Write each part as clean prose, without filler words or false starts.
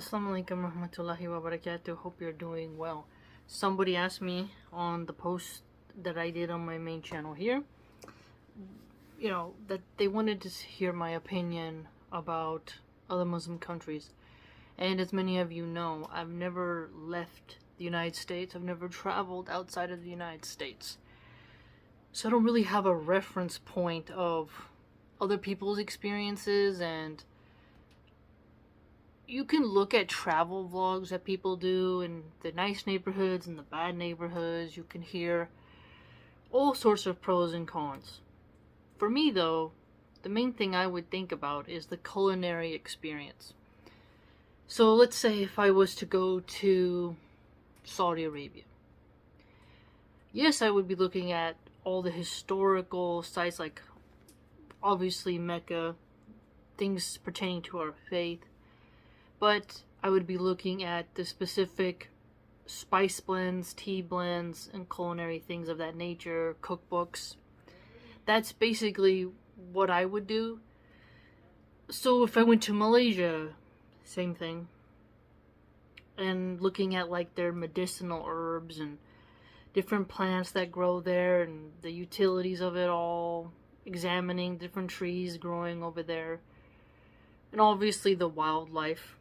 Assalamualaikum warahmatullahi wabarakatuh. Hope you're doing well. Somebody asked me on the post that I did on my main channel here, that they wanted to hear my opinion about other Muslim countries. And as many of you know, I've never left the United States. I've never traveled outside of the United States. So I don't really have a reference point of other people's experiences, and you can look at travel vlogs that people do in the nice neighborhoods and the bad neighborhoods. You can hear all sorts of pros and cons. For me, though, the main thing I would think about is the culinary experience. So let's say if I was to go to Saudi Arabia. Yes, I would be looking at all the historical sites, like obviously Mecca, things pertaining to our faith. But I would be looking at the specific spice blends, tea blends, and culinary things of that nature, cookbooks. That's basically what I would do. So if I went to Malaysia, same thing. And looking at like their medicinal herbs and different plants that grow there and the utilities of it all, examining different trees growing over there, and obviously the wildlife.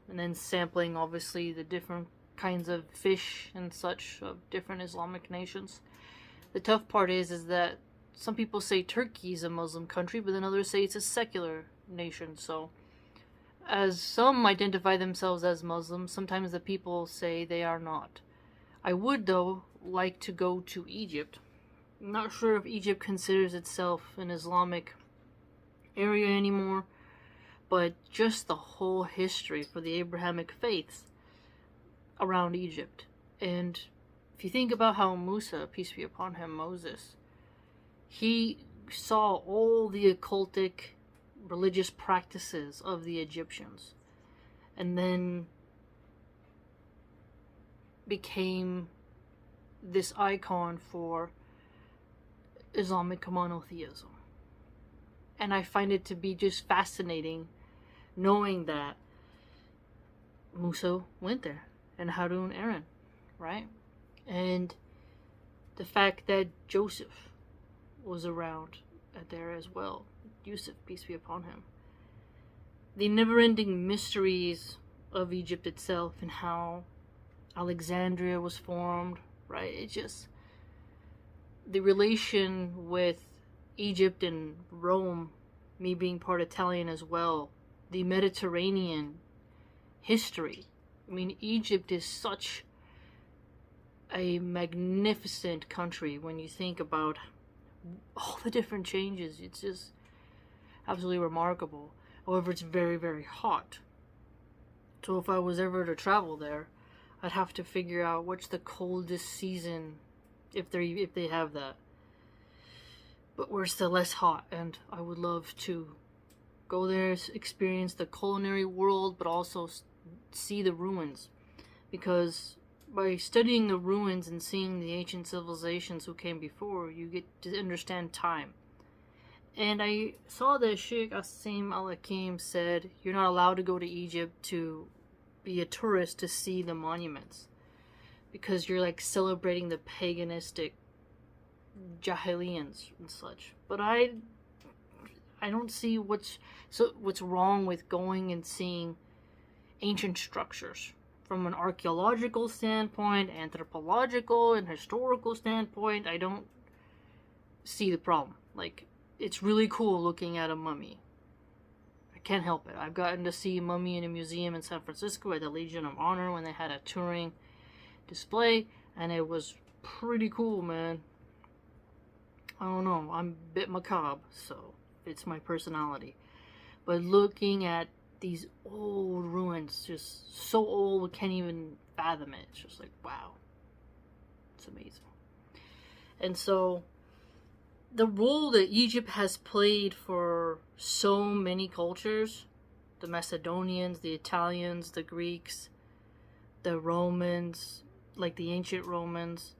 And then sampling, obviously, the different kinds of fish and such of different Islamic nations. The tough part is that some people say Turkey is a Muslim country, but then others say it's a secular nation. So, as some identify themselves as Muslims, sometimes the people say they are not. I would, though, like to go to Egypt. I'm not sure if Egypt considers itself an Islamic area anymore, but just the whole history for the Abrahamic faiths around Egypt. And if you think about how Musa, peace be upon him, Moses, he saw all the occultic religious practices of the Egyptians and then became this icon for Islamic monotheism. And I find it to be just fascinating knowing that Musa went there, and Harun Aaron, right? And the fact that Joseph was around there as well. Yusuf, peace be upon him. The never-ending mysteries of Egypt itself and how Alexandria was formed, right? It's just the relation with Egypt and Rome, me being part Italian as well, the Mediterranean history. I mean, Egypt is such a magnificent country when you think about all the different changes. It's just absolutely remarkable. However, it's very, very hot. So if I was ever to travel there, I'd have to figure out what's the coldest season, if they have that. But where's the less hot, and I would love to go there, experience the culinary world, but also see the ruins. Because by studying the ruins and seeing the ancient civilizations who came before, you get to understand time. And I saw that Sheikh Asim Al-Hakim said, you're not allowed to go to Egypt to be a tourist to see the monuments, because you're like celebrating the paganistic Jahilians and such. But I don't see what's wrong with going and seeing ancient structures from an archaeological standpoint, anthropological and historical standpoint. I don't see the problem. Like, it's really cool looking at a mummy. I can't help it. I've gotten to see a mummy in a museum in San Francisco at the Legion of Honor when they had a touring display, and it was pretty cool, man. I don't know, I'm a bit macabre, so it's my personality. But looking at these old ruins, just so old, we can't even fathom it. It's just like, wow. It's amazing. And so, the role that Egypt has played for so many cultures, the Macedonians, the Italians, the Greeks, the Romans, like the ancient Romans,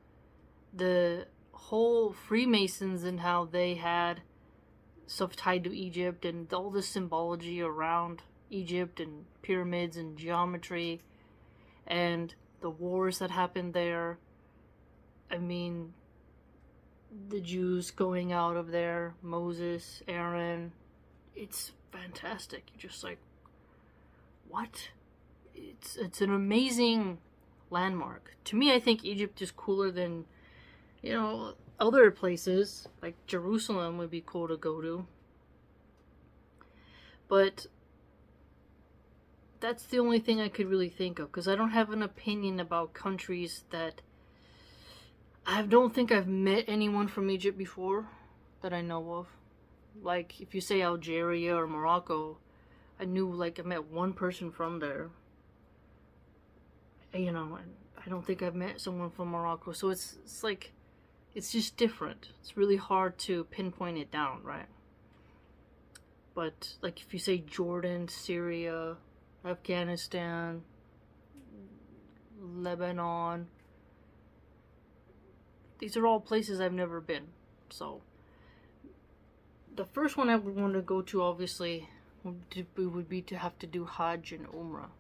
the whole Freemasons and how they had stuff tied to Egypt and all the symbology around Egypt and pyramids and geometry and the wars that happened there. I mean, the Jews going out of there, Moses, Aaron. It's fantastic. You're just like, what? It's an amazing landmark. To me, I think Egypt is cooler than, other places. Like Jerusalem would be cool to go to. But that's the only thing I could really think of, because I don't have an opinion about countries that... I don't think I've met anyone from Egypt before that I know of. Like, if you say Algeria or Morocco, I met one person from there. And I don't think I've met someone from Morocco. So it's like, it's just different. It's really hard to pinpoint it down, right? But, like, if you say Jordan, Syria, Afghanistan, Lebanon, these are all places I've never been. So, the first one I would want to go to, obviously, would be to have to do Hajj and Umrah.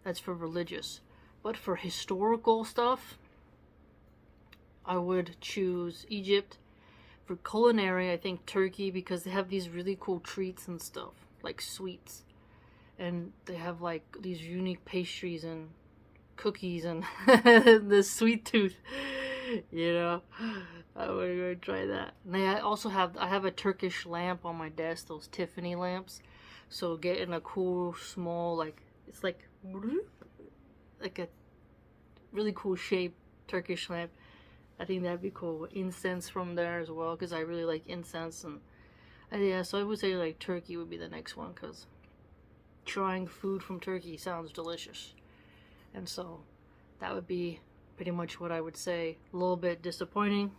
That's for religious. But for historical stuff, I would choose Egypt. For culinary, I think Turkey, because they have these really cool treats and stuff, like sweets. And they have like these unique pastries and cookies and the sweet tooth. I want to go try that. And I have a Turkish lamp on my desk, those Tiffany lamps. So getting a cool small, it's like a really cool shaped Turkish lamp. I think that'd be cool. Incense from there as well, because I really like incense. And yeah, so I would say like Turkey would be the next one, because trying food from Turkey sounds delicious. And so that would be pretty much what I would say. A little bit disappointing,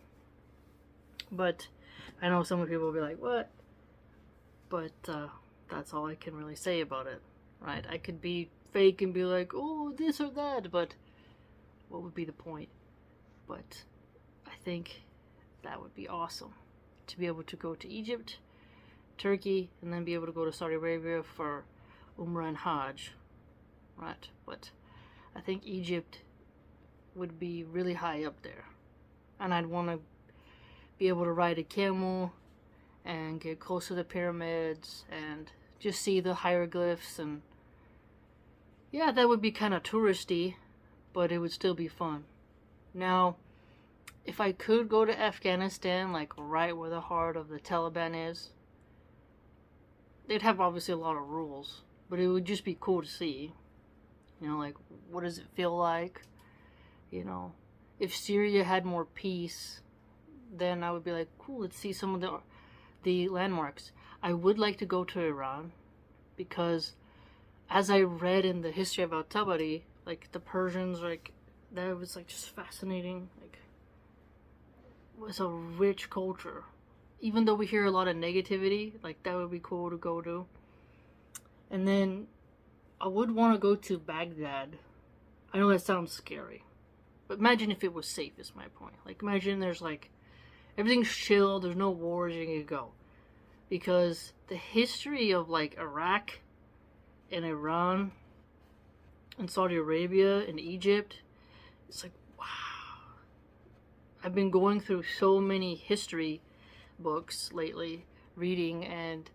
but I know some people will be like, what? But that's all I can really say about it, right? I could be fake and be like, oh, this or that, but what would be the point? But I think that would be awesome to be able to go to Egypt, Turkey, and then be able to go to Saudi Arabia for Umrah and Hajj, right? But I think Egypt would be really high up there, and I'd want to be able to ride a camel and get close to the pyramids and just see the hieroglyphs. And yeah, that would be kind of touristy, but it would still be fun. Now, if I could go to Afghanistan, like right where the heart of the Taliban is, they'd have obviously a lot of rules, but it would just be cool to see. Like, what does it feel like? If Syria had more peace, then I would be like, cool, let's see some of the landmarks. I would like to go to Iran, because as I read in the history about Tabari, like the Persians, like that was like just fascinating. Like, it was a rich culture. Even though we hear a lot of negativity, like that would be cool to go to. And then I would want to go to Baghdad. I know that sounds scary, but imagine if it was safe, is my point. Like, imagine there's like, everything's chill, there's no wars, you can go. Because the history of like Iraq and Iran and Saudi Arabia and Egypt, it's like, wow. I've been going through so many history books lately, reading, and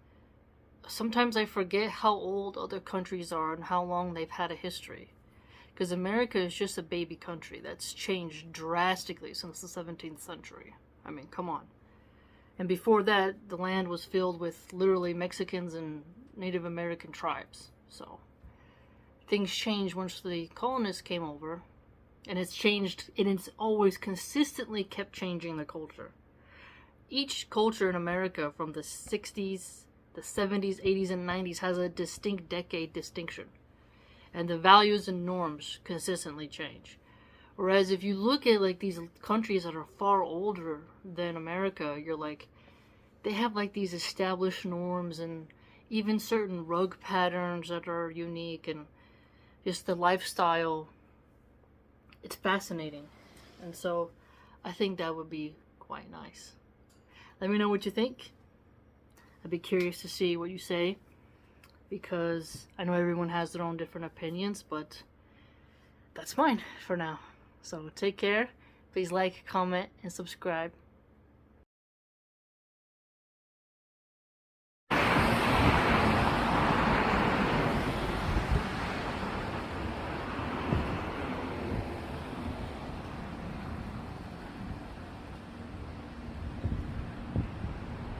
sometimes I forget how old other countries are and how long they've had a history. Because America is just a baby country that's changed drastically since the 17th century. I mean, come on. And before that, the land was filled with literally Mexicans and Native American tribes. So things changed once the colonists came over. And it's changed, and it's always consistently kept changing the culture. Each culture in America from the 60s, the 70s, 80s, and 90s has a distinct decade distinction. And the values and norms consistently change. Whereas if you look at like these countries that are far older than America, you're like, they have like these established norms and even certain rug patterns that are unique, and just the lifestyle. It's fascinating. And so I think that would be quite nice. Let me know what you think. I'd be curious to see what you say. because I know everyone has their own different opinions, but that's mine for now. So take care. Please like, comment, and subscribe.